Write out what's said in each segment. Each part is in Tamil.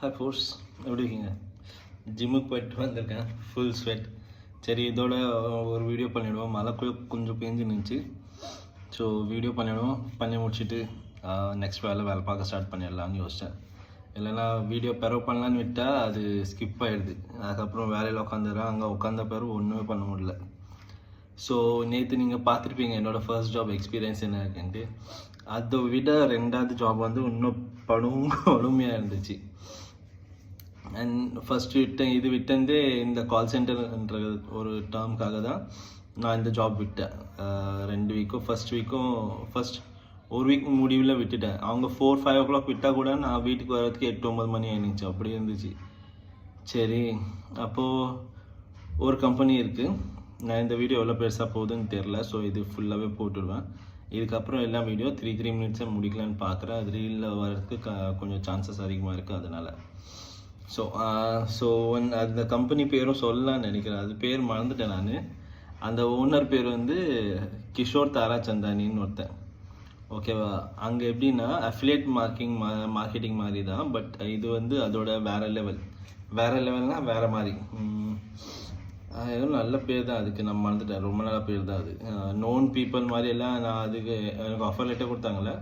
ஹாய் ஃபோர்ஸ், எப்படி இருக்கீங்க? ஜிம்முக்கு போயிட்டு வந்திருக்கேன், ஃபுல் ஸ்வெட். சரி, இதோட ஒரு வீடியோ பண்ணிவிடுவோம். மழை கொஞ்சம் பேஞ்சு நின்றுச்சு. ஸோ வீடியோ பண்ணி முடிச்சுட்டு நெக்ஸ்ட் வேலை பார்க்க ஸ்டார்ட் பண்ணிடலான்னு யோசித்தேன். இல்லைன்னா வீடியோ பெறவு பண்ணலான்னு விட்டால் அது ஸ்கிப் ஆகிடுது. அதுக்கப்புறம் வேலையில் உட்காந்துடுறேன். அங்கே உட்காந்த பிறகு ஒன்றுமே பண்ண முடியல. ஸோ நேற்று நீங்கள் பார்த்துருப்பீங்க என்னோடய ஃபர்ஸ்ட் ஜாப் எக்ஸ்பீரியன்ஸ் என்ன இருக்குன்ட்டு. அதை விட ரெண்டாவது ஜாப் வந்து இன்னும் கொடுமையாக இருந்துச்சு. அண்ட் ஃபஸ்ட்டு விட்டேந்தே இந்த கால் சென்டர்ன்ற ஒரு டேர்முக்காக தான் நான் இந்த ஜாப் விட்டேன். 2 வீக்கும் ஃபஸ்ட் ஒரு வீக் முடிவில் விட்டுட்டேன். அவங்க 4-5 o'clock விட்டால் கூட நான் வீட்டுக்கு வர்றதுக்கு 8-9 மணி ஆயிடுச்சு. அப்படி இருந்துச்சு. சரி, அப்போது ஒரு கம்பெனி இருக்குது. நான் இந்த வீடியோ எவ்வளோ பெருசாக போகுதுன்னு தெரில. ஸோ இது ஃபுல்லாகவே போட்டுடுவேன். இதுக்கப்புறம் எல்லா வீடியோ 3 minutes முடிக்கலான்னு பார்க்குறேன். அது ரீலில் வர்றதுக்கு கொஞ்சம் சான்சஸ் அதிகமாக இருக்குது. அதனால் ஸோ அந்த கம்பெனி பேரும் சொல்லலான்னு நினைக்கிறேன். அது பேர் மறந்துட்டேன் நான். அந்த ஓனர் பேர் வந்து கிஷோர் தாராச்சந்தானின்னு ஒருத்தன். ஓகேவா? அங்கே எப்படின்னா அஃபிலியேட் மார்க்கெட்டிங் மாதிரி தான். பட் இது வந்து அதோட வேறு லெவல்னால் வேறு மாதிரி. ஏதோ நல்ல பேர் தான் அதுக்கு. நான் மறந்துட்டேன். ரொம்ப நல்ல பேர் தான் அது. நோன் பீப்புள் மாதிரி எல்லாம் நான் அதுக்கு எனக்கு ஆஃபர் லெட்டர் கொடுத்தாங்களே.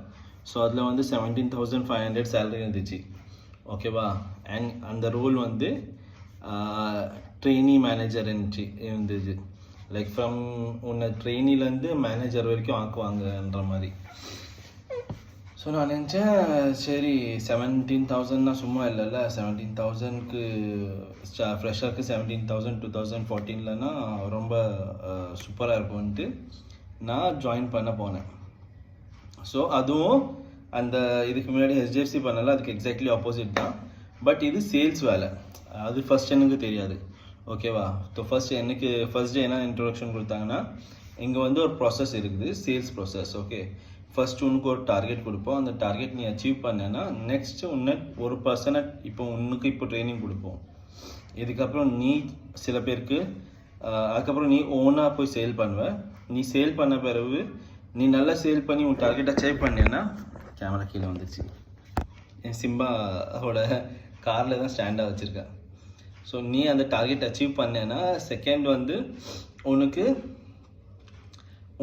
ஸோ அதில் வந்து 17,500 சேலரி இருந்துச்சு. ஓகேவா? அண்ட் அந்த ரோல் வந்து ட்ரெயினி மேனேஜர் இருந்துச்சு. லைக் ஃப்ரம் உன்னை ட்ரெயினிலேருந்து மேனேஜர் வரைக்கும் ஆக்குவாங்கன்ற மாதிரி. ஸோ நான் நினச்சேன், சரி 17,000 சும்மா இல்லைல்ல. 17,000க்கு ஃப்ரெஷருக்கு 17,000 2014லனா ரொம்ப சூப்பராக இருக்கும்ன்ட்டு நான் ஜாயின் பண்ண போனேன். ஸோ அதுவும் அந்த இதுக்கு முன்னாடி HDFC பண்ணல, அதுக்கு எக்ஸாக்ட்லி ஆப்போசிட் தான். பட் இது சேல்ஸ் வேலை. அது ஃபஸ்ட் எனக்கு தெரியாது. ஓகேவா? ஸோ ஃபர்ஸ்ட் டே என்ன இன்ட்ரொடக்ஷன் கொடுத்தாங்கன்னா, இங்கே வந்து ஒரு ப்ராசஸ் இருக்குது, சேல்ஸ் ப்ராசஸ். ஓகே, ஃபர்ஸ்ட் உனக்கு ஒரு டார்கெட் கொடுப்போம். அந்த டார்கெட் நீ அச்சீவ் பண்ணேன்னா நெக்ஸ்ட்டு ஒரு பர்சனை இப்போ ட்ரைனிங் கொடுப்போம். இதுக்கப்புறம் நீ சில பேருக்கு அதுக்கப்புறம் நீ ஓனாக போய் சேல் பண்ணுவேன். நீ சேல் பண்ண பிறகு நீ நல்லா சேல் பண்ணி உன் டார்கெட் அச்சீவ் பண்ணேன்னா, கேமரா கீழே வந்துச்சு. என் சிம்பாவோட காரில் தான் ஸ்டாண்டாக வச்சுருக்கேன். ஸோ நீ அந்த டார்கெட் அச்சீவ் பண்ணேன்னா செகண்ட் வந்து உனக்கு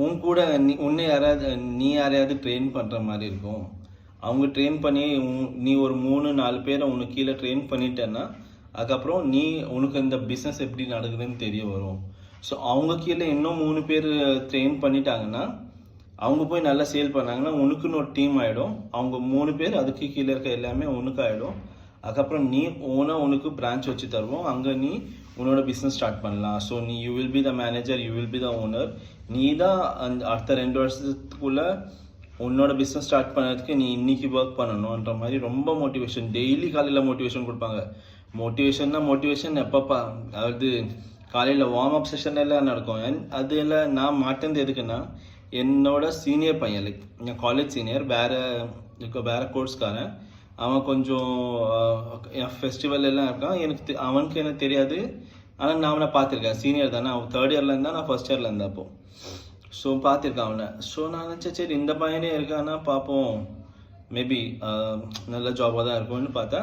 உன் கூட நீ யாரையாவது ட்ரெயின் பண்ணுற மாதிரி இருக்கும். அவங்க ட்ரெயின் பண்ணி நீ ஒரு 3-4 பேரை உனக்கு கீழே ட்ரெயின் பண்ணிட்டேன்னா அதுக்கப்புறம் உனக்கு இந்த பிஸ்னஸ் எப்படி நடக்குதுன்னு தெரிய வரும். ஸோ அவங்க கீழே இன்னும் 3 பேர் ட்ரெயின் பண்ணிட்டாங்கன்னா, அவங்க போய் நல்லா சேல் பண்ணாங்கன்னா உனக்குன்னு ஒரு டீம் ஆகிடும். அவங்க 3 பேர் அதுக்கு கீழே இருக்க எல்லாமே உனக்கு ஆகிடும். அதுக்கப்புறம் நீ உனக்கு பிரான்ச் வச்சு தருவோம். அங்கே நீ உன்னோட பிஸ்னஸ் ஸ்டார்ட் பண்ணலாம். So you will be the manager, you will be the owner. நீ தான் அடுத்த 2 வருஷத்துக்குள்ளே உன்னோட பிஸ்னஸ் ஸ்டார்ட் பண்ணுறதுக்கு நீ இன்னைக்கு ஒர்க் பண்ணணுன்ற மாதிரி ரொம்ப மோட்டிவேஷன். டெய்லி காலையில் மோட்டிவேஷன் கொடுப்பாங்க. மோட்டிவேஷன் எப்பப்பா, அதாவது காலையில் வார்ம் அப் செஷன் எல்லாம் நடக்கும். அது எல்லாம் நான் மாட்டேன். எதுக்குன்னா, என்னோட சீனியர் பையன், லைக் என் காலேஜ் சீனியர், வேறு கோர்ஸ்காரன். அவன் கொஞ்சம் என் ஃபெஸ்டிவல் எல்லாம் இருக்கான். அவனுக்கு எனக்கு தெரியாது. ஆனால் நான் அவனை பார்த்துருக்கேன். சீனியர் தானே. அவன் 3rd year இருந்தால் நான் 1st year இருந்தேன் அப்போது. ஸோ பார்த்துருக்கேன் அவனை. ஸோ நான் நினச்சேன், சரி இந்த பையனே இருக்கான்னா பார்ப்போம், மேபி நல்ல ஜாபாக தான் இருக்கும்னு பார்த்தா.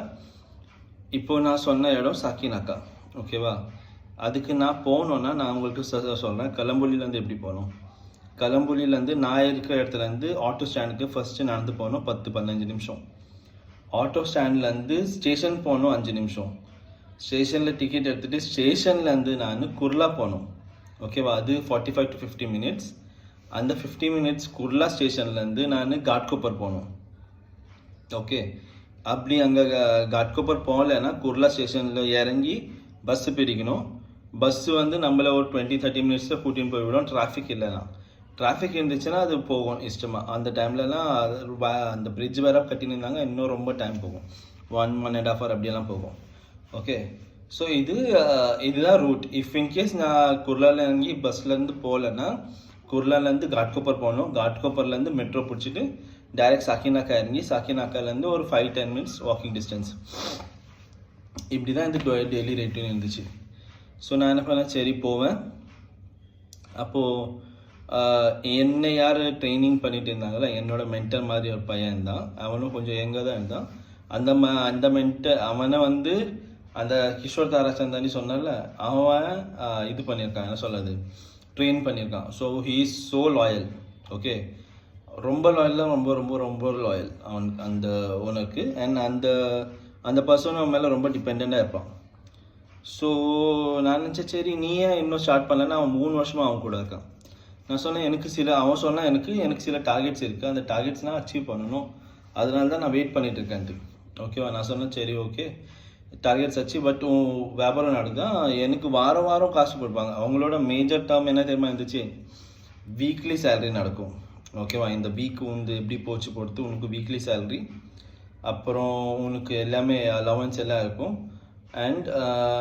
இப்போது நான் சொன்ன இடம் சாக்கினாக்கா. ஓகேவா? அதுக்கு நான் போகணுன்னா நான் உங்களுக்கு சொல்கிறேன். கலம்புலிலேருந்து எப்படி போகணும். கலம்புலிலேருந்து நான் இருக்கிற இடத்துலேருந்து ஆட்டோ ஸ்டாண்டுக்கு ஃபஸ்ட்டு நடந்து போகணும் 10-15 நிமிஷம். ஆட்டோ ஸ்டாண்ட்லேருந்து ஸ்டேஷன் போகணும் 5 நிமிஷம். ஸ்டேஷனில் டிக்கெட் எடுத்துகிட்டு ஸ்டேஷன்லேருந்து நான் குர்லா போகணும். ஓகேவா? அது 45 to 50 minutes. அந்த 50 minutes குர்லா ஸ்டேஷன்லேருந்து நான் காட்கோப்பர் போகணும். ஓகே, அப்படி அங்கே காட்கோப்பர் போகலைன்னா குர்லா ஸ்டேஷனில் இறங்கி பஸ்ஸு பிடிக்கணும். பஸ்ஸு வந்து நம்மளை ஒரு 20-30 minutesல கூட்டின்னு போய்விடும். டிராஃபிக் இருந்துச்சுன்னா அது போகும் இஷ்டமாக. அந்த டைம்லலாம் அந்த பிரிட்ஜ் வேறு கட்டினிருந்தாங்க, இன்னும் ரொம்ப டைம் போகும். 1.5 hour அப்படியெல்லாம் போகும். ஓகே, ஸோ இதுதான் ரூட். இஃப் இன்கேஸ் நான் குர்லாவில் இறங்கி பஸ்லேருந்து போகலன்னா குர்லாலேருந்து காட்கோப்பர் போகணும். காட்கோப்பர்லேருந்து மெட்ரோ பிடிச்சிட்டு டைரெக்ட் சாக்கினாக்கா இறங்கி சாக்கினாக்காலேருந்து ஒரு 5-10 minutes வாக்கிங் டிஸ்டன்ஸ். இப்படி தான் இந்த டெய்லி ரேட்டின் இருந்துச்சு. ஸோ நான் என்ன பண்ணேன், சரி போவேன். அப்போது என்னை யார் ட்ரைனிங் பண்ணிட்டு இருந்தாங்களோ என்னோட மென்டர் மாதிரி ஒரு பையன் தான். அவனும் கொஞ்சம் எங்கே தான் இருந்தான். அந்த அவனை வந்து அந்த கிஷோர் தாராச்சந்தானி சொன்னல, அவன் இது பண்ணியிருக்கான், என்ன சொல்கிறது, ட்ரெயின் பண்ணியிருக்கான். So he is so loyal. Okay, ரொம்ப லாயல், ரொம்ப ரொம்ப ரொம்ப லாயல் அவன் அந்த ஓனருக்கு. அண்ட் அந்த பர்சன் அவன் மேலே ரொம்ப டிபெண்ட்டாக இருப்பான். ஸோ நான் நினச்சேன், சரி நீயே இன்னும் ஸ்டார்ட் பண்ணலன்னா, அவன் 3 வருஷமாக அவன் கூட இருக்கான். நான் சொன்னேன், அவன் சொன்னால் எனக்கு சில டார்கெட்ஸ் இருக்குது, அந்த டார்கெட்ஸ்லாம் அச்சீவ் பண்ணணும், அதனால தான் நான் வெயிட் பண்ணிட்டு இருக்கேன்ட்டு. ஓகேவா? நான் சொன்னேன், சரி ஓகே, டார்கெட்ஸ் ஆச்சு, பட் வியாபாரம் நடக்குதான், எனக்கு வாரம் வாரம் காசு கொடுப்பாங்க. அவங்களோட மேஜர் டேர்ம் என்ன தெரியுமா இருந்துச்சு, வீக்லி சேலரி நடக்கும். ஓகேவா? இந்த வீக் வந்து எப்படி போச்சு பொறுத்து உனக்கு வீக்லி சேலரி, அப்புறம் உனக்கு எல்லாமே அலவன்ஸ் எல்லாம் இருக்கும். அண்ட்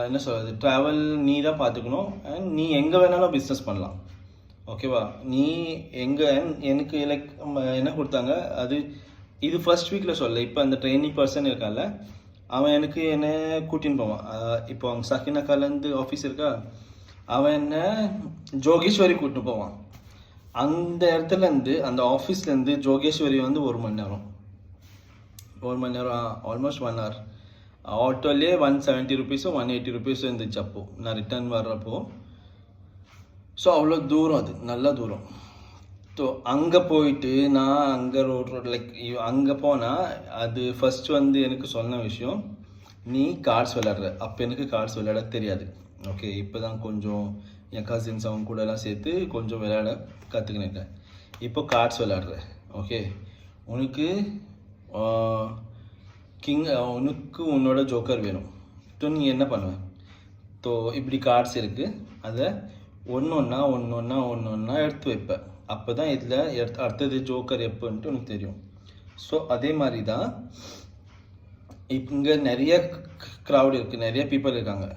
என்ன சொல்கிறது, ட்ராவல் நீ தான் பார்த்துக்கணும். அண்ட் நீ எங்கே வேணாலும் பிஸ்னஸ் பண்ணலாம். ஓகேவா? நீ எங்கே எனக்கு லைக் என்ன கொடுத்தாங்க, இது ஃபர்ஸ்ட் வீக்கில் சொல்ல. இப்போ அந்த ட்ரைனிங் பர்சன் இருக்கான்ல, அவன் எனக்கு என்ன கூட்டின்னு போவான். இப்போ அவங்க சக்கினாக்காலேருந்து ஆஃபீஸ் இருக்கா, அவன் என்ன ஜோகேஸ்வரி கூட்டின்னு போவான். அந்த இடத்துலேருந்து, அந்த ஆஃபீஸ்லேருந்து ஜோகேஸ்வரி வந்து 1 மணி நேரம், ஆல்மோஸ்ட் 1 hour. ஆட்டோலே 170 rupees 180 rupees இருந்துச்சு அப்போது நான் ரிட்டர்ன் வர்றப்போ. ஸோ அவ்வளோ தூரம், அது நல்ல தூரம். ஸோ அங்கே போயிட்டு நான் அங்கே லைக் அங்கே போனால், அது ஃபஸ்ட்டு வந்து எனக்கு சொன்ன விஷயம், நீ கார்ட்ஸ் விளையாடுற. அப்போ எனக்கு கார்ட்ஸ் விளையாட தெரியாது. ஓகே, இப்போ தான் கொஞ்சம் என் கசின்ஸ் அவங்க கூடலாம் சேர்த்து கொஞ்சம் விளையாட கற்றுக்கினேன். இப்போ கார்ட்ஸ் விளையாடுற. ஓகே, உனக்கு உனக்கு உன்னோட ஜோக்கர் வேணும். ஸோ நீ என்ன பண்ணுவேன், ஸோ இப்படி கார்ட்ஸ் இருக்குது, அதை ஒன்று எடுத்து வைப்பேன். அப்போ தான் இதில் அடுத்தது ஜோக்கர் எப்போன்ட்டு உனக்கு தெரியும். ஸோ அதே மாதிரி தான் இங்கே நிறைய க்ரௌட் இருக்குது, நிறைய பீப்புள் இருக்காங்க.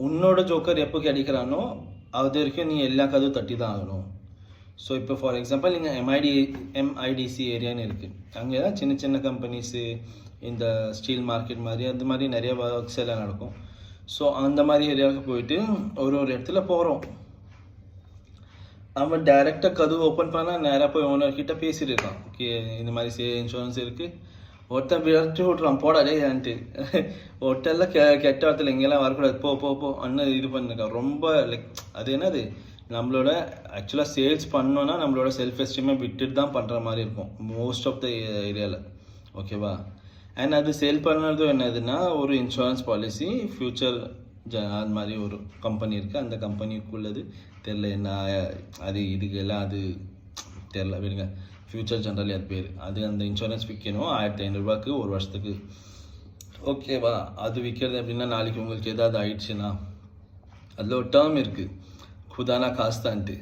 உன்னோட ஜோக்கர் எப்போ கிடைக்கிறானோ அது வரைக்கும் நீ எல்லா கதவும் தட்டி தான் ஆகணும். ஸோ இப்போ ஃபார் எக்ஸாம்பிள் இங்கே MIDC ஏரியான்னு இருக்குது. அங்கே தான் சின்ன சின்ன கம்பெனிஸு, இந்த ஸ்டீல் மார்க்கெட் மாதிரி அந்த மாதிரி நிறைய ஒர்க்ஸ் எல்லாம் நடக்கும். ஸோ அந்த மாதிரி ஏரியாவுக்கு போயிட்டு ஒரு இடத்துல போகிறோம். அவன் டைரெக்டாக கதவு ஓப்பன் பண்ணால் நேராக போய் ஓனர்கிட்ட பேசிட்டு இருக்கான். ஓகே, இந்த மாதிரி இன்சூரன்ஸ் இருக்குது. ஒருத்தன் விரட்டி விட்றான், போடாடே ஏன்ட்டு. ஒருத்தெல்லாம் கெட்ட வார்த்தையில் எங்கெல்லாம் வரக்கூடாது, போ அண்ணன் இது பண்ணிருக்கான். ரொம்ப லைக் அது என்னது, நம்மளோட ஆக்சுவலாக சேல்ஸ் பண்ணோன்னா நம்மளோட செல்ஃப் எஸ்டீமை விட்டுட்டு தான் பண்ணுற மாதிரி இருக்கும் மோஸ்ட் ஆஃப் த ஏரியாவில். ஓகேவா? அண்ட் அது சேல் பண்ணுறதும் என்னதுன்னா, ஒரு இன்சூரன்ஸ் பாலிசி, ஃப்யூச்சர் அது மாதிரி ஒரு கம்பெனி இருக்குது. அந்த கம்பெனிக்குள்ளது தெரில என்ன, அது இதுக்கெல்லாம் அது தெரில, விடுங்க. ஃப்யூச்சர் ஜென்ரலி அது பேர். அது அந்த இன்சூரன்ஸ் விற்கணும் 1500 ரூபாய்க்கு 1 வருஷத்துக்கு. ஓகேவா? அது விற்கிறது அப்படின்னா, நாளைக்கு உங்களுக்கு ஏதாவது ஆயிடுச்சுன்னா அதில் ஒரு டேர்ம் இருக்குது, குதானா காஸ்தான்ட்டு.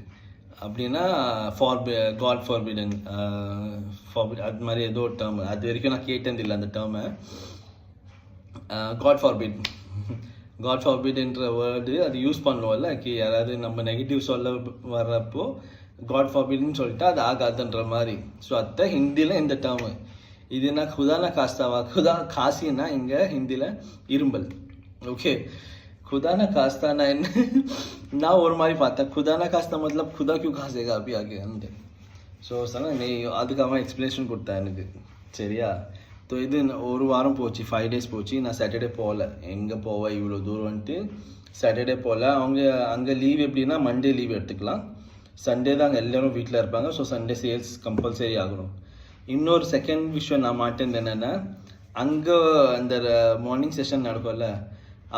அப்படின்னா காட் ஃபார்பிடன் அது மாதிரி ஏதோ ஒரு டேர்ம். அது வரைக்கும் நான் கேட்டதில்லை அந்த டேர்மை. காட் ஃபார்பிட்ன்ற வேர்டு அது யூஸ் பண்ணுவோம்ல, யாராவது நம்ம நெகட்டிவ் சொல்ல வர்றப்போ காட் ஃபார்பிட்னு சொல்லிட்டு அது ஆகாதுன்ற மாதிரி. ஸோ அத்தை ஹிந்தியில் இந்த டேர்மு. இதுனா குதானா காஸ்தாவா, காசின்னா இங்கே ஹிந்தியில் இரும்பல். ஓகே, खुदा खास्ता ना நான் ஒரு மாதிரி பார்த்தேன். खुदा खास्ता मतलब खुदा क्यों खासेगा अभी आगे अंदर. ஸோ சொன்னால் நீ அதுக்காக எக்ஸ்ப்ளனேஷன் கொடுத்தேன் எனக்கு. சரியா? ஸோ இது ஒரு வாரம் போச்சு, 5 days போச்சு. நான் சாட்டர்டே போகல. எங்கே போவேன் இவ்வளோ தூரம்ன்ட்டு சாட்டர்டே போகல. அங்கே லீவ் எப்படின்னா மண்டே லீவ் எடுத்துக்கலாம், சண்டே தான் அங்கே எல்லோரும் வீட்டில் இருப்பாங்க. ஸோ சண்டே சேல்ஸ் கம்பல்சரி ஆகணும். இன்னொரு செகண்ட் விஷயம் நான் மாட்டேன் என்னென்னா, அங்கே அந்த மார்னிங் செஷன் நடக்கும்ல,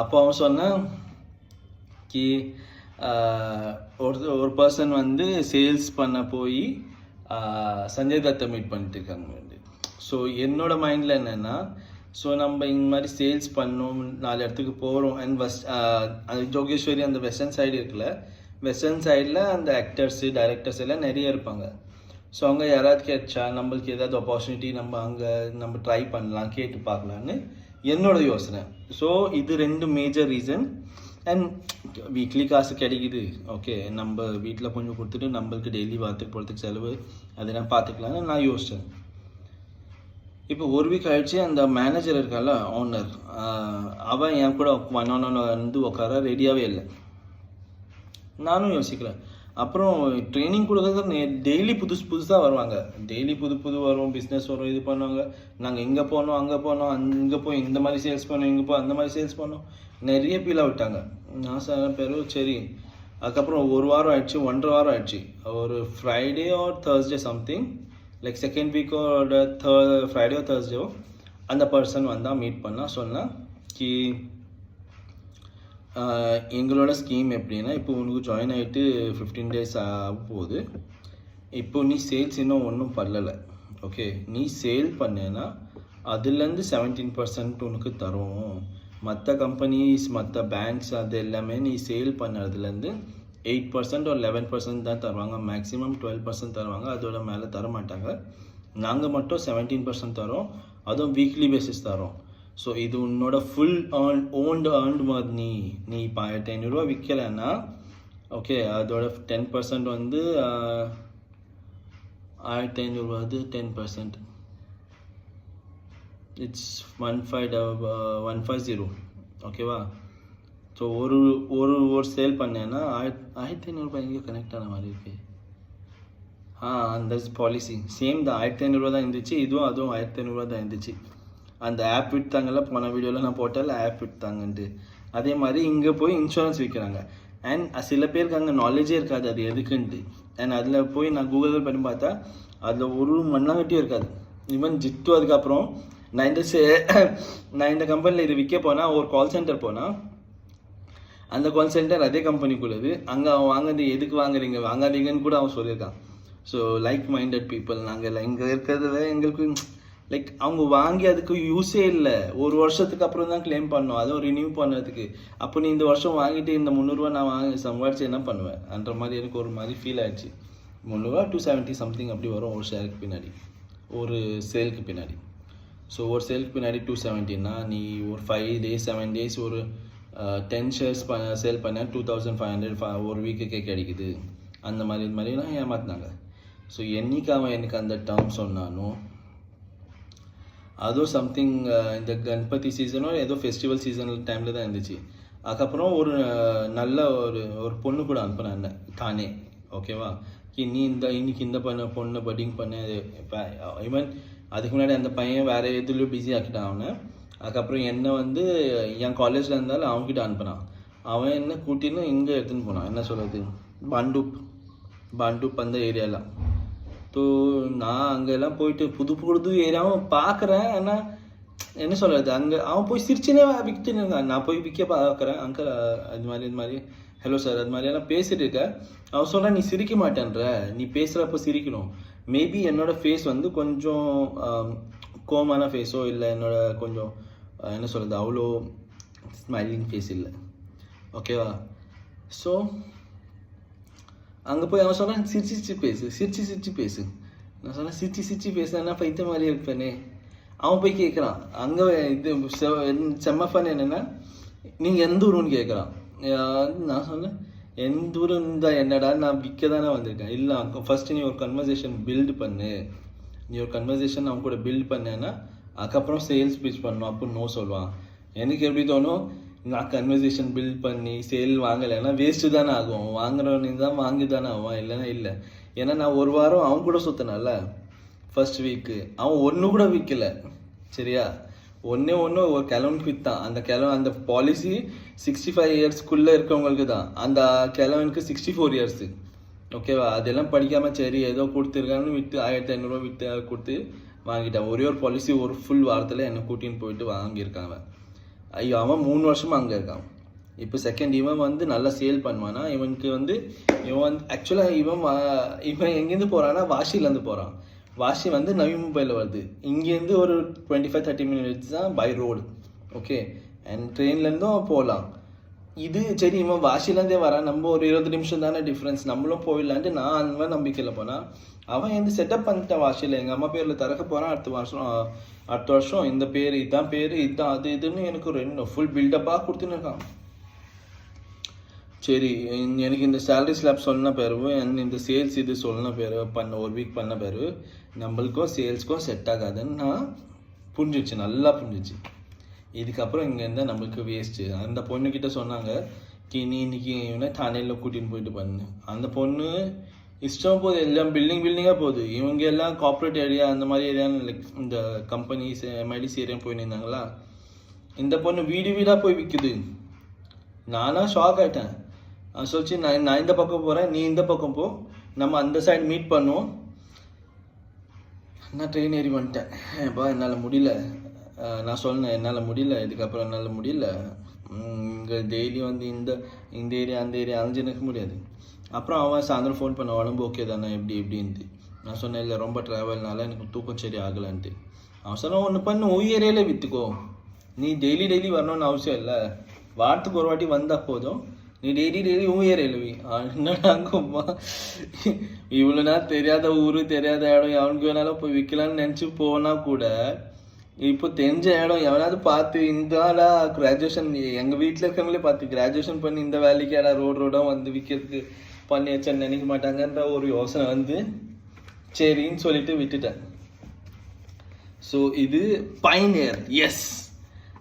அப்போ அவன் சொன்னான் கி ஒரு பர்சன் வந்து சேல்ஸ் பண்ண போய் சஞ்சய் தத்தை மீட் பண்ணிட்டு இருக்காங்க. ஸோ என்னோட மைண்டில் என்னென்னா, ஸோ நம்ம இந்த மாதிரி சேல்ஸ் பண்ணோம், 4 இடத்துக்கு போகிறோம். அண்ட் ஜோகேஸ்வரி அந்த வெஸ்டர்ன் சைடு இருக்குல்ல, வெஸ்டர்ன் சைடில் அந்த ஆக்டர்ஸு டைரக்டர்ஸ் எல்லாம் நிறைய இருப்பாங்க. ஸோ அவங்க யாராவது கேட்டா நம்மளுக்கு ஏதாவது ஆப்பர்ச்சுனிட்டி நம்ம ட்ரை பண்ணலாம், கேட்டு பார்க்கலான்னு என்னோட யோசனை. ஸோ இது 2 மேஜர் ரீசன். அண்ட் வீக்லி காசு கிடைக்குது, ஓகே, நம்ம வீட்டில் கொஞ்சம் கொடுத்துட்டு நம்மளுக்கு டெய்லி வாரத்துக்கு போகிறதுக்கு செலவு அதெல்லாம் பார்த்துக்கலான்னு நான் யோசித்தேன். இப்போ 1 வீக் ஆகிடுச்சு. அந்த மேனேஜர் இருக்கால, ஓனர், அவன் என் கூட வந்து உட்கார ரெடியாகவே இல்லை. நானும் யோசிக்கிறேன், அப்புறம் ட்ரைனிங் கொடுக்குறது டெய்லி புதுசாக வருவாங்க. டெய்லி புது வரும், பிஸ்னஸ் வரும், இது பண்ணுவாங்க. நாங்கள் இங்கே போனோம், அங்கே போனோம், இங்கே போய் இந்த மாதிரி சேல்ஸ் பண்ணோம், இங்கே போய் அந்த மாதிரி சேல்ஸ் பண்ணோம். நிறைய பீலாக விட்டாங்க. நான் சில பேர் சரி. அதுக்கப்புறம் 1 வாரம் ஆயிடுச்சு, 1.5 வாரம் ஆயிடுச்சு. ஒரு Friday or Thursday something, like second வீக்கோட ஃப்ரைடே ஆர் தேர்ஸ்டேவோ அந்த பர்சன் வந்தால் மீட் பண்ணால் சொன்னால் கி எங்களோட ஸ்கீம் எப்படின்னா, இப்போ உனக்கு ஜாயின் ஆகிட்டு 15 டேஸ் ஆக போகுது. இப்போ நீ சேல்ஸ் இன்னும் ஒன்றும் பண்ணலை. ஓகே, நீ சேல் பண்ணேன்னா அதுலேருந்து 17% உனக்கு தரும். மற்ற கம்பெனிஸ், மற்ற பேங்க்ஸ் அது எல்லாமே நீ சேல் பண்ணுறதுலேருந்து 8% ஒரு 11% தான் தருவாங்க. மேக்ஸிமம் 12% தருவாங்க, அதோட மேலே தர மாட்டாங்க. நாங்கள் மட்டும் 17% தரோம், அதுவும் வீக்லி பேசிஸ் தரோம். ஸோ இது உன்னோட ஃபுல் ஏர்ன்டு மாதிரி. நீ இப்போ 1500 ரூபா விற்கலைன்னா ஓகே, அதோட 10% வந்து 1500 ரூபா, அது 10%, இட்ஸ் 150. ஓகேவா? ஸோ ஒரு சேல் பண்ணேன்னா 1500 ரூபாய் எங்கேயோ கனெக்ட் ஆன மாதிரி இருக்கு. அந்த பாலிசி சேம் தான், 1500 ரூபா தான் இருந்துச்சு. அதுவும் 1500 ரூபா தான் இருந்துச்சு. அந்த ஆப் விற்றாங்கல்ல, போன வீடியோவில் நான் போட்டால ஆப் விற்றாங்கன்ட்டு, அதே மாதிரி இங்கே போய் இன்சூரன்ஸ் விற்கிறாங்க. அண்ட் சில பேருக்கு அங்கே நாலேஜே இருக்காது அது எதுக்குன்ட்டு. அண்ட் அதில் போய் நான் கூகுளில் பண்ணி பார்த்தா அதில் ஒரு மண்ணாங்கட்டியும் இருக்காது. ஈவன் ஜிட்டு அதுக்கப்புறம் நான் இந்த கம்பெனியில் இது விற்க போனால், ஒரு கால் சென்டர் போனால், அந்த கால் சென்டர் அதே கம்பெனிக்குள்ளது. அங்கே அவன் வாங்குறது எதுக்கு வாங்காதீங்கன்னு கூட அவன் சொல்லியிருக்கான். ஸோ லைக் மைண்டட் பீப்புள் நாங்கள் இங்கே இருக்கிறதுல எங்களுக்கு லைக் அவங்க வாங்கி அதுக்கு யூஸே இல்லை. 1 வருஷத்துக்கு அப்புறம் தான் கிளைம் பண்ணோம், அதுவும் ரினியூ பண்ணுறதுக்கு. அப்போ நீ இந்த வருஷம் வாங்கிட்டு இந்த 300 ரூபா நான் சம்பாதிச்சு என்ன பண்ணுவேன் அந்த மாதிரி எனக்கு ஒரு மாதிரி ஃபீல் ஆயிடுச்சு. 300 ரூபா 270 சம்திங் அப்படி வரும் ஒரு ஷேருக்கு பின்னாடி, ஒரு சேலுக்கு பின்னாடி. ஸோ ஒரு சேலுக்கு பின்னாடி 270னா நீ ஒரு 5 days 7 days ஒரு 10 shares சேல் பண்ண 2500 ஒரு வீக்குக்கே கிடைக்குது. அந்த மாதிரிலாம் ஏமாத்தினாங்க. ஸோ என்னைக்கு அவன் எனக்கு அந்த டேர்ம் சொன்னானோ, அதுவும் சம்திங் இந்த கணபதி சீசனோ ஏதோ ஃபெஸ்டிவல் சீசன் டைமில் தான் இருந்துச்சு. அதுக்கப்புறம் ஒரு நல்ல ஒரு பொண்ணு கூட அனுப்பினேன் தானே. ஓகேவா? நீ இன்னைக்கு இந்த பொண்ணை பட்டிங் பண்ண. இப்போ ஈவன் அதுக்கு முன்னாடி அந்த பையன் வேறு எதுலையும் பிஸி ஆக்கிட்டான் அவனை. அதுக்கப்புறம் என்னை வந்து என் காலேஜில் இருந்தாலும் அவன்கிட்ட அனுப்பினான். அவன் என்ன கூட்டின்னு இங்கே எடுத்துன்னு போனான். என்ன சொல்கிறது, பாண்டூப் அந்த ஏரியாலாம். ஸோ நான் அங்கெல்லாம் போயிட்டு புது ஏரியாவும் பார்க்குறேன். ஆனால் என்ன சொல்கிறது, அங்கே அவன் போய் சிரிச்சுனே விற்றுன்னு இருக்கான். நான் போய் விற்க பார்க்குறேன். அங்கிள் அது மாதிரி ஹலோ சார் அது மாதிரியெல்லாம் பேசிகிட்டு இருக்க. அவன் சொல்கிறான், நீ சிரிக்க மாட்டேன்ற, நீ பேசுகிறப்போ சிரிக்கணும். மேபி என்னோடய ஃபேஸ் வந்து கொஞ்சம் கோமான ஃபேஸோ இல்லை, என்னோட கொஞ்சம் என்ன சொல்கிறது அவ்வளோ ஸ்மைலிங் ஃபேஸ் இல்லை. ஓகேவா? ஸோ அங்கே போய் அவன் சொன்னான், சிரிச்சு பேசு. நான் சொன்னேன், சிரிச்சு பேசுனா பைத்த மாதிரி இருப்பேனே. அவன் போய் கேட்குறான். அங்கே இது செம்ம ஃபன் என்னென்னா, நீங்கள் எந்த ஊருன்னு கேட்குறான். நான் சொன்னேன், எந்த ஊர் இருந்தால் என்னடா, நான் விற்க தானே வந்திருக்கேன். இல்லை, ஃபஸ்ட்டு நீ ஒரு கன்வர்சேஷன் பில்டு பண்ணு. நீ ஒரு கன்வர்சேஷன் அவன் கூட பில்ட் பண்ணேன்னா அதுக்கப்புறம் சேல்ஸ் பிச் பண்ணணும். அப்போ நோ சொல்லுவான். எனக்கு எப்படி தோணும், நான் கன்வர்சேஷன் பில்ட் பண்ணி சேல் வாங்கலைன்னா வேஸ்ட்டு தானே ஆகும். வாங்குறவனு தான் வாங்கி தானே ஆவான், இல்லைன்னா இல்லை. ஏன்னா நான் 1 வாரம் அவன் கூட சுற்றினல. ஃபர்ஸ்ட் வீக்கு அவன் ஒன்று கூட விற்கலை. சரியா? ஒன்று ஒரு கிழவனுக்கு விற்றான். அந்த பாலிசி 65 இயர்ஸ்க்குள்ளே இருக்கவங்களுக்கு தான். அந்த கிழவனுக்கு 64 இயர்ஸ். ஓகேவா? அதெல்லாம் படிக்காமல் சரி ஏதோ கொடுத்துருக்கான்னு விற்று 1500 ரூபா விற்று கொடுத்து வாங்கிட்டான். ஒரே ஒரு பாலிசி ஒரு ஃபுல் வாரத்தில் என்னை கூட்டின்னு போயிட்டு வாங்கியிருக்காங்க. ஐயோ, அவன் 3 வருஷமாக அங்கே இருக்கான். இப்போ செகண்ட் இவன் வந்து நல்லா சேல் பண்ணுவானா. இவனுக்கு வந்து இவன் ஆக்சுவலாக இவன் எங்கேருந்து போகிறான்னா வாஷிலேருந்து போகிறான். வாஷி வந்து நவி மும்பையில் வருது. இங்கேருந்து ஒரு 25-30 minutes தான் பை ரோடு. ஓகே, அண்ட் ட்ரெயின்லேருந்தும் போகலாம். இது சரி, இவன் வாஷிலேருந்தே வரான், நம்ம ஒரு 20 நிமிஷம் தானே டிஃப்ரென்ஸ், நம்மளும் போயிடலான்ட்டு நான் அந்த மாதிரி நம்பிக்கையில் போனால், அவன் வந்து செட்டப் பண்ணிட்டான் வாஷியில். எங்கள் அம்மா பேரில் திறக்க போகிறான் அடுத்த வருஷம் இந்த பேர் இதான் அது இதுன்னு எனக்கு ஃபுல் பில்டப்பாக கொடுத்துன்னு இருக்கான். சரி, எனக்கு இந்த சேலரி ஸ்லாப் சொன்ன பிறகு இந்த சேல்ஸ் இது சொன்ன பிறகு ஒரு வீக் பண்ண பிறகு நம்மளுக்கும் சேல்ஸ்க்கும் செட் ஆகாதுன்னு நான் நல்லா புரிஞ்சிச்சு. இதுக்கப்புறம் இங்கே இருந்தால் நம்மளுக்கு வேஸ்ட்டு. அந்த பொண்ணுக்கிட்ட சொன்னாங்க, நீ இன்னைக்கு இவனை தானேல கூட்டின்னு போயிட்டு பண்ணு. அந்த பொண்ணு இஷ்டம் போகுது, எல்லாம் பில்டிங்காக போகுது. இவங்க எல்லாம் கார்பரேட் ஏரியா அந்த மாதிரி ஏரியா, லைக் இந்த கம்பெனிஸ் எம்ஐடிசி ஏரியா போயின்னு இருந்தாங்களா. இந்த பொண்ணு வீடாக போய் விற்குது. நானாக ஷாக் ஆகிட்டேன். சொல்லிச்சு, நான் இந்த பக்கம் போகிறேன், நீ இந்த பக்கம் போ, நம்ம அந்த சைடு மீட் பண்ணுவோம். நான் ட்ரெயின் ஏறி வந்துட்டேன். எப்பா என்னால் முடியல. நான் சொன்னேன் என்னால் முடியல, இதுக்கப்புறம் என்னால் முடியல. இங்கே டெய்லி வந்து இந்த ஏரியா அந்த ஏரியா அலைஞ்சு நிற்க முடியாது. அப்புறம் அவன் சாயந்தரம் ஃபோன் பண்ண, உடம்பு ஓகே தானே எப்படின்ட்டு. நான் சொன்னேன் இல்லை ரொம்ப ட்ராவல்னால எனக்கு தூக்கம் சரி ஆகலான்ட்டு. அவன் சொன்னான், ஒன்று பண்ணு, ஏரியாலே விற்றுக்கோ, நீ டெய்லி வரணும்னு அவசியம் இல்லை, வாரத்துக்கு ஒரு வாட்டி வந்தால் போதும், நீ டெய்லி ஏரியாவில் வி. என்னடாங்கம்மா, இவ்வளோ நேரம் தெரியாத ஊர் தெரியாத இடம் எவனுக்கு வேணாலும் போய் விற்கலான்னு நினச்சி போனால் கூட இப்போ தெரிஞ்ச இடம் எவனாவது பார்த்து இந்த கிராஜுவேஷன் எங்கள் வீட்டில் இருக்கவங்களே பார்த்து கிராஜுவேஷன் பண்ணி இந்த வேலைக்கு ரோடாக வந்து விற்கிறதுக்கு பண்ணி வச்சேன்னு நினைக்க மாட்டாங்கன்ற ஒரு யோசனை வந்து சரின்னு சொல்லிட்டு விட்டுட்டேன். ஸோ இது பைனியர். எஸ்,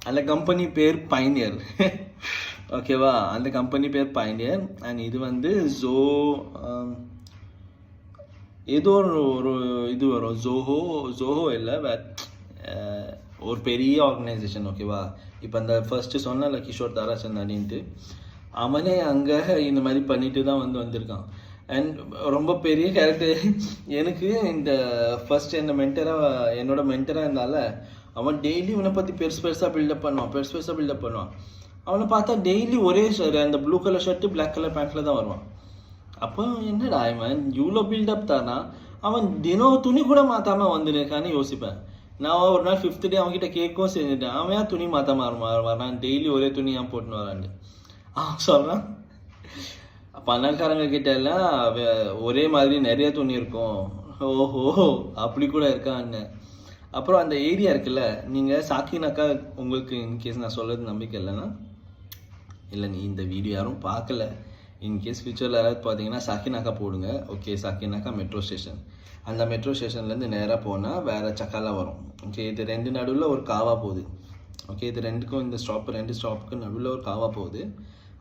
அந்த கம்பெனி பேர் பைனியர். ஓகேவா, அந்த கம்பெனி பேர் பைனியர். அண்ட் இது வந்து ஏதோ ஒரு இது வரும், ஜோஹோ இல்லை, ஒரு பெரிய ஆர்கனைசேஷன். ஓகேவா, இப்போ அந்த ஃபர்ஸ்ட்டு சொன்னல கிஷோர் தாராச்சந்தானின்ட்டு, அவனே அங்கே இந்த மாதிரி பண்ணிட்டு தான் வந்திருக்கான். அண்ட் ரொம்ப பெரிய கேரக்டர். எனக்கு இந்த ஃபர்ஸ்ட் என்னோட மென்டராக இருந்தால அவன் டெய்லி இவனை பற்றி பெருசாக பில்டப் பண்ணுவான். அவனை பார்த்தா டெய்லி ஒரே அந்த blue colour shirt black colour பேண்ட்டில் தான் வருவான். அப்போ என்னடா இவன் இவ்வளோ பில்டப் தானா, அவன் தினம் துணி கூட மாற்றாமல் வந்துருக்கான்னு யோசிப்பேன். நான் ஒரு நாள் 5th டே அவன்கிட்ட கேட்கவும் செஞ்சுட்டேன், அவன் ஏன் துணி மாற்றாம வரான், டெய்லி ஒரே துணி ஏன் போட்டுன்னு வரான்ட்டு. சொல்கிறான், பணக்காரங்க கிட்ட எல்லாம் ஒரே மாதிரி நிறைய துணி இருக்கும். ஓஹோ, அப்படி கூட இருக்கான்னு. அப்புறம் அந்த ஏரியா இருக்குல்ல, நீங்கள் சாக்கினாக்கா, உங்களுக்கு இன்கேஸ் நான் சொல்கிறது நம்பிக்கை இல்லைன்னா இல்லை, நீ இந்த வீடியோ யாரும் பார்க்கல, இன்கேஸ் ஃபியூச்சரில் யாராவது பார்த்தீங்கன்னா சாக்கினாக்கா போடுங்க. Okay, Sakinaka metro station. அந்த மெட்ரோ ஸ்டேஷன்லேருந்து நேராக போனால் வேறு சக்காலா வரும். ஓகே, இது ரெண்டு நடுவில் ஒரு காவா போகுது. ஓகே, இது ரெண்டு ஸ்டாப்புக்கு நடுவில் ஒரு காவா போகுது.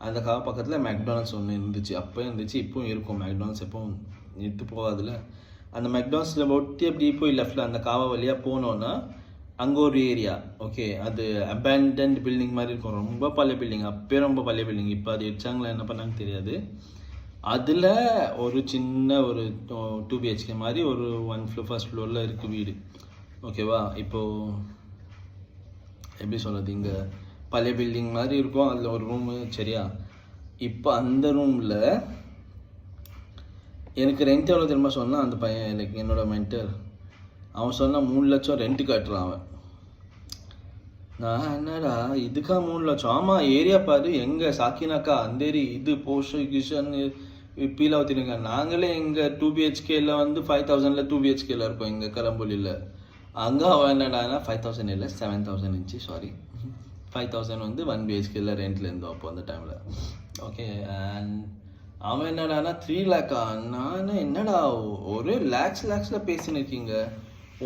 அந்த காவா பக்கத்தில் மெக்டானல்ட்ஸ் ஒன்று இருந்துச்சு, அப்போ இருந்துச்சு, இப்போவும் இருக்கும். மெக்டானல்ட்ஸ் எப்பவும் எடுத்து போகாதுல. அந்த மெக்டானல்ட்ஸில் ஒட்டி அப்படி போய் லெஃப்டில் அந்த காவா வழியாக போனோன்னா அங்கே ஒரு ஏரியா. ஓகே, அது அபேண்டன்ட் பில்டிங் மாதிரி இருக்கும், ரொம்ப பழைய பில்டிங், அப்போயே ரொம்ப பழைய பில்டிங். இப்போ அது இடிச்சாங்களா என்ன பண்ணாங்க தெரியாது. அதில் ஒரு சின்ன ஒரு 2 BHK மாதிரி ஒரு 1st ஃப்ளோரில் இருக்குது வீடு. ஓகேவா, இப்போது எப்படி சொல்கிறது, இங்கே பழைய பில்டிங் மாதிரி இருக்கும், அதில் ஒரு ரூமு. சரியா, இப்போ அந்த ரூமில் எனக்கு ரெண்ட் எவ்வளோ தெரியுமா சொன்னான் அந்த பையன், லைக் என்னோட மென்டர். அவன் சொன்னான் 3 லட்சம் ரெண்ட்டு கட்டுறான் அவன். நான் என்னடா இதுக்கா 3 லட்சம்? ஆமாம், ஏரியா பாரு, எங்கே சாக்கினாக்கா அந்தேரி, இது போஷ கிஷன் பீலா ஊற்றிருங்க. நாங்களே இங்கே 2 BHKல வந்து 5000ல் 2 BHKல இருக்கோம் இங்கே கரம்பொலியில். அங்கே அவன் என்னடானா 5000 இல்லை 7000 இருந்துச்சு, சாரி 5000 வந்து 1 BHKல ரெண்ட்டில் இருந்தோம் அப்போ அந்த டைமில். ஓகே, அண்ட் அவன் என்னடானா 3 lakhs. நான் என்னடா ஒரு லேக்ஸில் பேசின்னு இருக்கீங்க,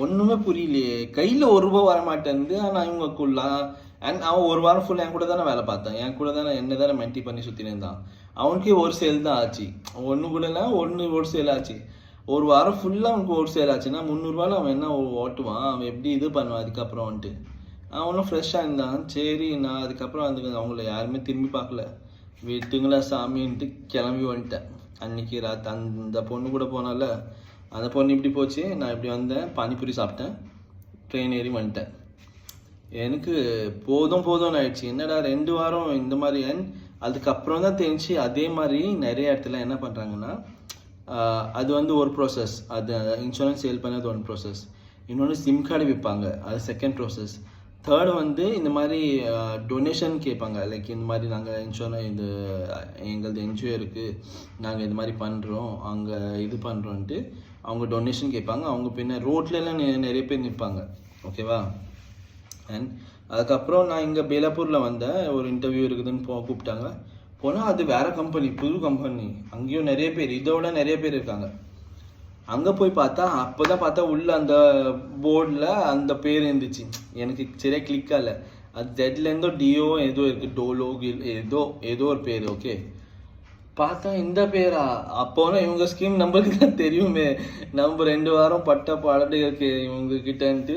ஒன்றுமே புரியலையே, கையில் ₹1 வரமாட்டேன்து. ஆனால் இவங்கக்குள்ளாம் அண்ட் அவன் ஒரு வாரம் ஃபுல்லாக என் கூட தானே வேலை பார்த்தான், என் கூட தானே என்ன தானே மென்டி பண்ணி சுற்றினு இருந்தான். அவனுக்கே ஒரு சேல் தான் ஆச்சு, ஒன்று கூடனா ஒரு சேல் ஆச்சு. ஒரு வாரம் ஃபுல்லாக அவனுக்கு ஒரு சேல் ஆச்சுன்னா 300 அவன் என்ன ஓட்டுவான், அவன் எப்படி இது பண்ணுவான். அதுக்கப்புறம் வந்துட்டு அவனும் ஃப்ரெஷ்ஷாக இருந்தான். சரி, நான் அதுக்கப்புறம் அவங்கள யாருமே திரும்பி பார்க்கல, வீட்டுங்களா சாமின்ட்டு கிளம்பி வந்துட்டேன். அன்றைக்கி அந்த பொண்ணு கூட போனால, அந்த பொண்ணு இப்படி போச்சு, நான் இப்படி வந்தேன், பானிபூரி சாப்பிட்டேன், ட்ரெயின் ஏறி வந்துட்டேன். எனக்கு போதும்னு ஆயிடுச்சு. என்னடா 2 வாரம் இந்த மாதிரி. அதுக்கப்புறம் தான் தெரிஞ்சு அதே மாதிரி நிறைய இடத்துல என்ன பண்ணுறாங்கன்னா, அது வந்து ஒரு ப்ராசஸ், அது இன்சூரன்ஸ் சேல் பண்ணது ஒரு ப்ராசஸ், இன்னொன்று சிம் கார்டு விற்பாங்க, அது செகண்ட் ப்ராசஸ். தேர்டு வந்து இந்த மாதிரி டொனேஷன் கேட்பாங்க, லைக் இந்த மாதிரி நாங்கள் இன்சூரன்ஸ் எங்களது என்ஜிஓ இருக்குது, நாங்கள் இது மாதிரி பண்ணுறோம், அங்கே இது பண்ணுறோன்ட்டு அவங்க டொனேஷன் கேட்பாங்க. அவங்க பின்ன ரோட்லலாம் நிறைய பேர் நிற்பாங்க. ஓகேவா, அண்ட் அதுக்கப்புறம் நான் இங்கே பேலாப்பூரில் வந்தேன், ஒரு இன்டர்வியூ இருக்குதுன்னு கூப்பிட்டாங்க. போனால் அது வேறு கம்பெனி, புது கம்பெனி, அங்கேயும் நிறைய பேர், இதோட நிறைய பேர் இருக்காங்க. அங்கே போய் பார்த்தா அப்போ தான் பார்த்தா உள்ள அந்த போர்டில் அந்த பேர் இருந்துச்சு. எனக்கு சரியாக கிளிக்காக இல்லை. அது ஜெட்லேருந்தோ டியோ ஏதோ இருக்குது, டோலோ ஏதோ ஏதோ ஒரு பேர். ஓகே, பார்த்தா இந்த பேரா? அப்போனா இவங்க ஸ்கீம் நம்மளுக்கு தான் தெரியுமே, நம்ம 2 வாரம் பட்ட பாடட்டு இருக்கு இவங்க கிட்டன்ட்டு.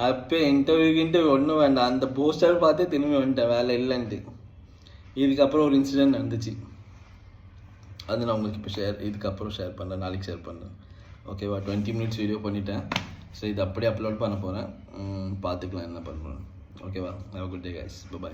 அப்போ இன்டர்வியூ ஒன்றும் வேண்டாம், அந்த போஸ்டர் பார்த்தே திரும்பி வந்துட்டேன் வேலை இல்லைன்ட்டு. இதுக்கப்புறம் ஒரு இன்சிடென்ட் நடந்துச்சு, அது நான் உங்களுக்கு இப்போ இதுக்கப்புறம் ஷேர் பண்ணுறேன், நாளைக்கு ஷேர் பண்ணுறேன். ஓகேவா? 20 மினிட்ஸ் வீடியோ பண்ணிட்டேன். ஸோ இது அப்படியே அப்லோட் பண்ண போகிறேன், பார்த்துக்கலாம் என்ன பண்ணுறேன். ஓகேவா? Have a good day guys, by.